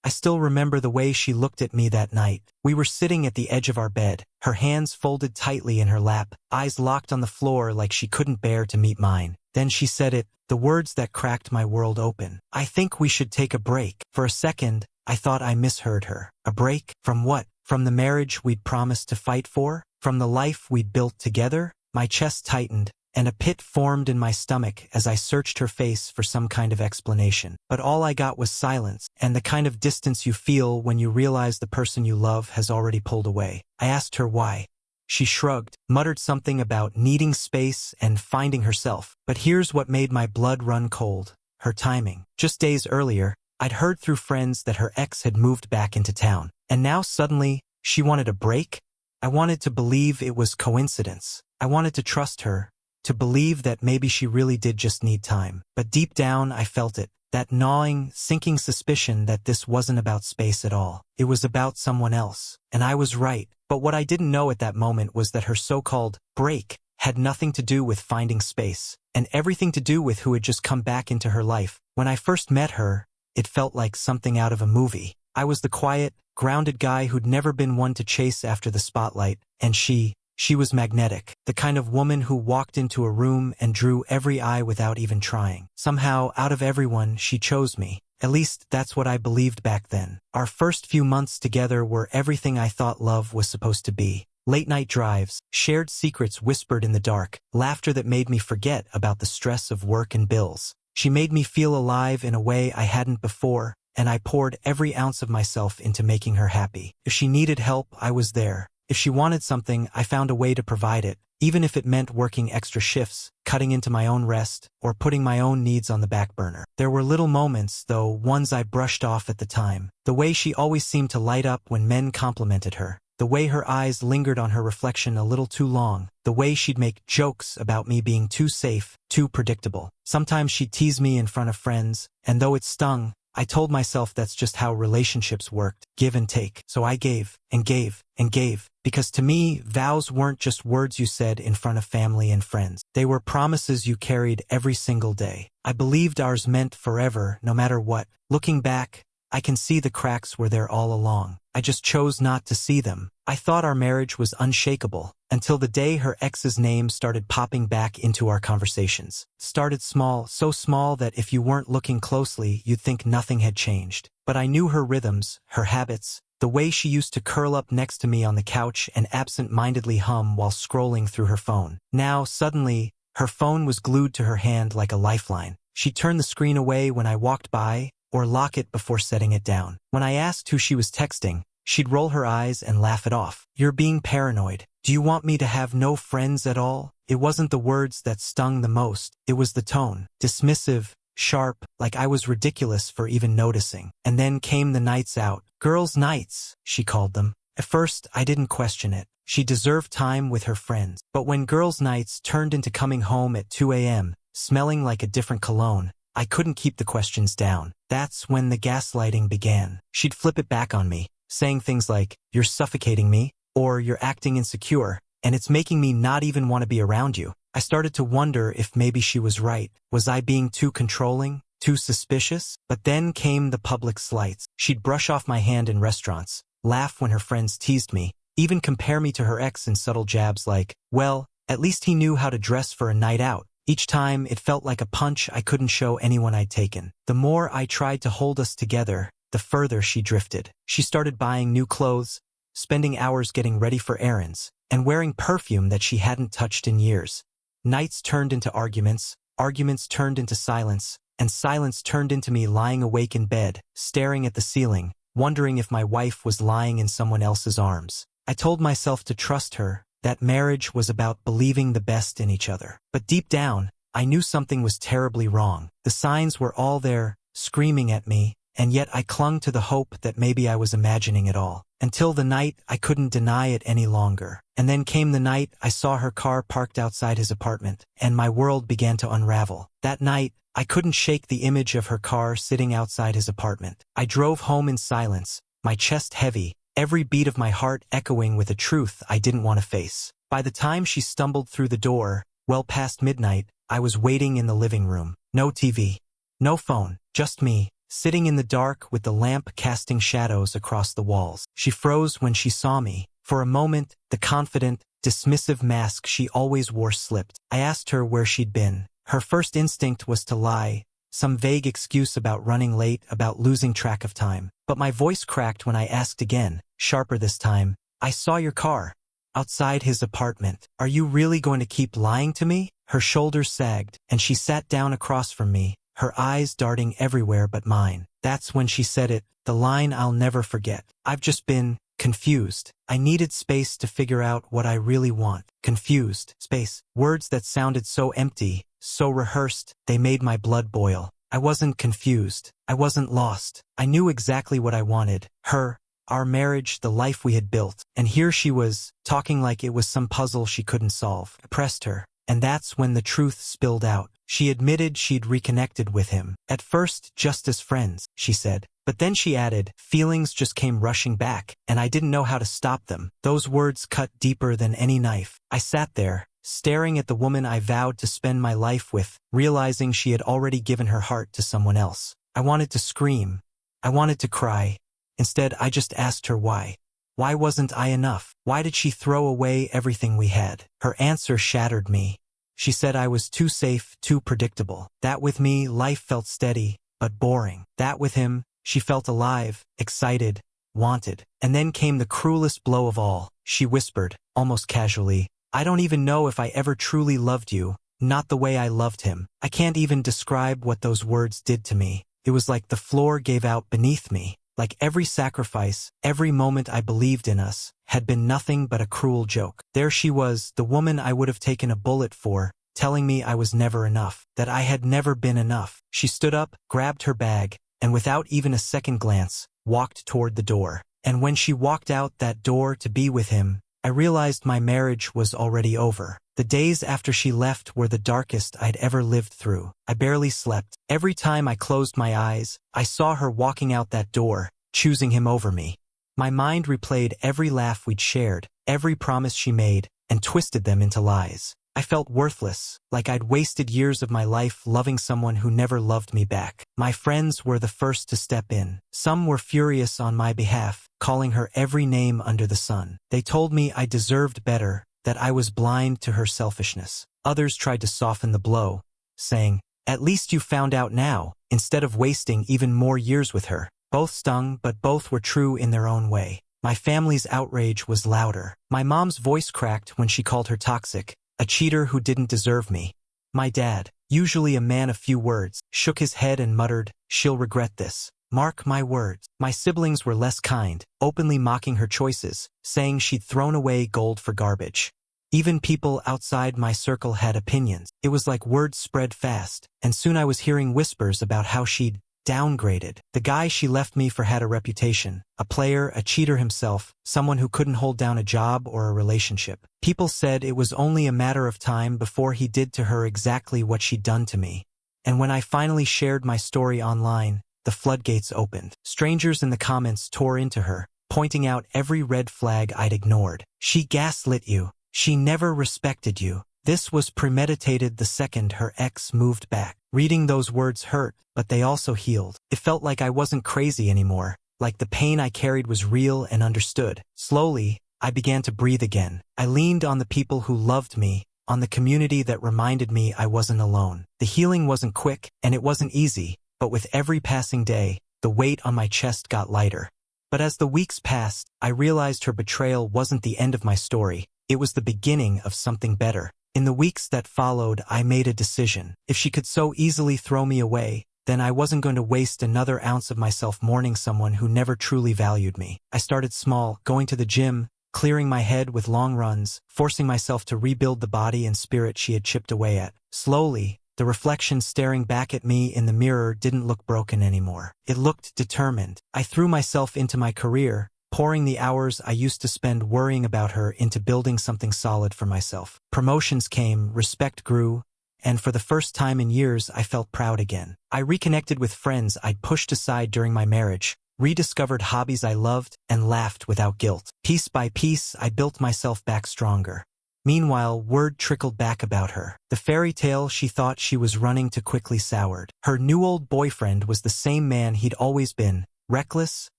I still remember the way she looked at me that night. We were sitting at the edge of our bed, her hands folded tightly in her lap, eyes locked on the floor like she couldn't bear to meet mine. Then she said it, the words that cracked my world open. "I think we should take a break." For a second, I thought I misheard her. A break? From what? From the marriage we'd promised to fight for? From the life we'd built together? My chest tightened, and a pit formed in my stomach as I searched her face for some kind of explanation. But all I got was silence, and the kind of distance you feel when you realize the person you love has already pulled away. I asked her why. She shrugged, muttered something about needing space and finding herself. But here's what made my blood run cold: her timing. Just days earlier, I'd heard through friends that her ex had moved back into town. And now suddenly, she wanted a break? I wanted to believe it was coincidence. I wanted to trust her, to believe that maybe she really did just need time. But deep down I felt it, that gnawing, sinking suspicion that this wasn't about space at all. It was about someone else. And I was right. But what I didn't know at that moment was that her so-called break had nothing to do with finding space, and everything to do with who had just come back into her life. When I first met her, it felt like something out of a movie. I was the quiet, grounded guy who'd never been one to chase after the spotlight, and she was magnetic, the kind of woman who walked into a room and drew every eye without even trying. Somehow, out of everyone, she chose me. At least, that's what I believed back then. Our first few months together were everything I thought love was supposed to be. Late-night drives, shared secrets whispered in the dark, laughter that made me forget about the stress of work and bills. She made me feel alive in a way I hadn't before, and I poured every ounce of myself into making her happy. If she needed help, I was there. If she wanted something, I found a way to provide it, even if it meant working extra shifts, cutting into my own rest, or putting my own needs on the back burner. There were little moments, though, ones I brushed off at the time. The way she always seemed to light up when men complimented her. The way her eyes lingered on her reflection a little too long. The way she'd make jokes about me being too safe, too predictable. Sometimes she'd tease me in front of friends, and though it stung, I told myself that's just how relationships worked, give and take. So I gave, and gave, and gave. Because to me, vows weren't just words you said in front of family and friends. They were promises you carried every single day. I believed ours meant forever, no matter what. Looking back, I can see the cracks were there all along. I just chose not to see them. I thought our marriage was unshakable, until the day her ex's name started popping back into our conversations. Started small, so small that if you weren't looking closely, you'd think nothing had changed. But I knew her rhythms, her habits, the way she used to curl up next to me on the couch and absent-mindedly hum while scrolling through her phone. Now, suddenly, her phone was glued to her hand like a lifeline. She'd turn the screen away when I walked by, or lock it before setting it down. When I asked who she was texting, she'd roll her eyes and laugh it off. "You're being paranoid. Do you want me to have no friends at all?" It wasn't the words that stung the most. It was the tone. Dismissive, sharp, like I was ridiculous for even noticing. And then came the nights out. Girls' nights, she called them. At first, I didn't question it. She deserved time with her friends. But when girls' nights turned into coming home at 2 a.m., smelling like a different cologne, I couldn't keep the questions down. That's when the gaslighting began. She'd flip it back on me, saying things like, "You're suffocating me," or "You're acting insecure, and it's making me not even want to be around you." I started to wonder if maybe she was right. Was I being too controlling, too suspicious? But then came the public slights. She'd brush off my hand in restaurants, laugh when her friends teased me, even compare me to her ex in subtle jabs like, "Well, at least he knew how to dress for a night out." Each time, it felt like a punch I couldn't show anyone I'd taken. The more I tried to hold us together, the further she drifted. She started buying new clothes, spending hours getting ready for errands, and wearing perfume that she hadn't touched in years. Nights turned into arguments, arguments turned into silence, and silence turned into me lying awake in bed, staring at the ceiling, wondering if my wife was lying in someone else's arms. I told myself to trust her, that marriage was about believing the best in each other. But deep down, I knew something was terribly wrong. The signs were all there, screaming at me, and yet I clung to the hope that maybe I was imagining it all. Until the night I couldn't deny it any longer. And then came the night I saw her car parked outside his apartment, and my world began to unravel. That night, I couldn't shake the image of her car sitting outside his apartment. I drove home in silence, my chest heavy, every beat of my heart echoing with a truth I didn't want to face. By the time she stumbled through the door, well past midnight, I was waiting in the living room. No TV, no phone, just me, sitting in the dark with the lamp casting shadows across the walls. She froze when she saw me. For a moment, the confident, dismissive mask she always wore slipped. I asked her where she'd been. Her first instinct was to lie, some vague excuse about running late, about losing track of time. But my voice cracked when I asked again, sharper this time. I saw your car outside his apartment. Are you really going to keep lying to me? Her shoulders sagged, and she sat down across from me, her eyes darting everywhere but mine. That's when she said it, the line I'll never forget. I've just been confused. I needed space to figure out what I really want. Confused. Space. Words that sounded so empty, so rehearsed, they made my blood boil. I wasn't confused. I wasn't lost. I knew exactly what I wanted. Her, our marriage, the life we had built. And here she was, talking like it was some puzzle she couldn't solve. I pressed her. And that's when the truth spilled out. She admitted she'd reconnected with him. At first, just as friends, she said. But then she added, feelings just came rushing back, and I didn't know how to stop them. Those words cut deeper than any knife. I sat there, staring at the woman I vowed to spend my life with, realizing she had already given her heart to someone else. I wanted to scream. I wanted to cry. Instead, I just asked her why. Why wasn't I enough? Why did she throw away everything we had? Her answer shattered me. She said I was too safe, too predictable. That with me, life felt steady, but boring. That with him, she felt alive, excited, wanted. And then came the cruelest blow of all. She whispered, almost casually, I don't even know if I ever truly loved you, not the way I loved him. I can't even describe what those words did to me. It was like the floor gave out beneath me. Like every sacrifice, every moment I believed in us, had been nothing but a cruel joke. There she was, the woman I would have taken a bullet for, telling me I was never enough, that I had never been enough. She stood up, grabbed her bag, and without even a second glance, walked toward the door. And when she walked out that door to be with him, I realized my marriage was already over. The days after she left were the darkest I'd ever lived through. I barely slept. Every time I closed my eyes, I saw her walking out that door, choosing him over me. My mind replayed every laugh we'd shared, every promise she made, and twisted them into lies. I felt worthless, like I'd wasted years of my life loving someone who never loved me back. My friends were the first to step in. Some were furious on my behalf, calling her every name under the sun. They told me I deserved better, that I was blind to her selfishness. Others tried to soften the blow, saying, at least you found out now, instead of wasting even more years with her. Both stung, but both were true in their own way. My family's outrage was louder. My mom's voice cracked when she called her toxic, a cheater who didn't deserve me. My dad, usually a man of few words, shook his head and muttered, she'll regret this. Mark my words. My siblings were less kind, openly mocking her choices, saying she'd thrown away gold for garbage. Even people outside my circle had opinions. It was like words spread fast, and soon I was hearing whispers about how she'd downgraded. The guy she left me for had a reputation, a player, a cheater himself, someone who couldn't hold down a job or a relationship. People said it was only a matter of time before he did to her exactly what she'd done to me. And when I finally shared my story online, the floodgates opened. Strangers in the comments tore into her, pointing out every red flag I'd ignored. She gaslit you. She never respected you. This was premeditated the second her ex moved back. Reading those words hurt, but they also healed. It felt like I wasn't crazy anymore, like the pain I carried was real and understood. Slowly, I began to breathe again. I leaned on the people who loved me, on the community that reminded me I wasn't alone. The healing wasn't quick, and it wasn't easy, but with every passing day, the weight on my chest got lighter. But as the weeks passed, I realized her betrayal wasn't the end of my story. It was the beginning of something better. In the weeks that followed, I made a decision. If she could so easily throw me away, then I wasn't going to waste another ounce of myself mourning someone who never truly valued me. I started small, going to the gym, clearing my head with long runs, forcing myself to rebuild the body and spirit she had chipped away at. Slowly, the reflection staring back at me in the mirror didn't look broken anymore. It looked determined. I threw myself into my career, pouring the hours I used to spend worrying about her into building something solid for myself. Promotions came, respect grew, and for the first time in years I felt proud again. I reconnected with friends I'd pushed aside during my marriage, rediscovered hobbies I loved, and laughed without guilt. Piece by piece, I built myself back stronger. Meanwhile, word trickled back about her. The fairy tale she thought she was running to quickly soured. Her new old boyfriend was the same man he'd always been, reckless,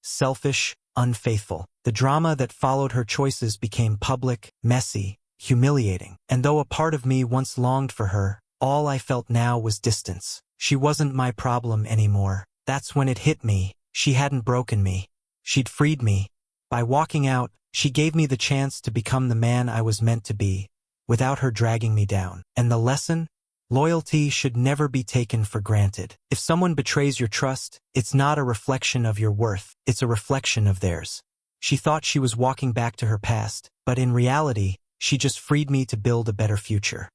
selfish, unfaithful. The drama that followed her choices became public, messy, humiliating. And though a part of me once longed for her, all I felt now was distance. She wasn't my problem anymore. That's when it hit me. She hadn't broken me. She'd freed me. By walking out, she gave me the chance to become the man I was meant to be, without her dragging me down. And the lesson? Loyalty should never be taken for granted. If someone betrays your trust, it's not a reflection of your worth, it's a reflection of theirs. She thought she was walking back to her past, but in reality, she just freed me to build a better future.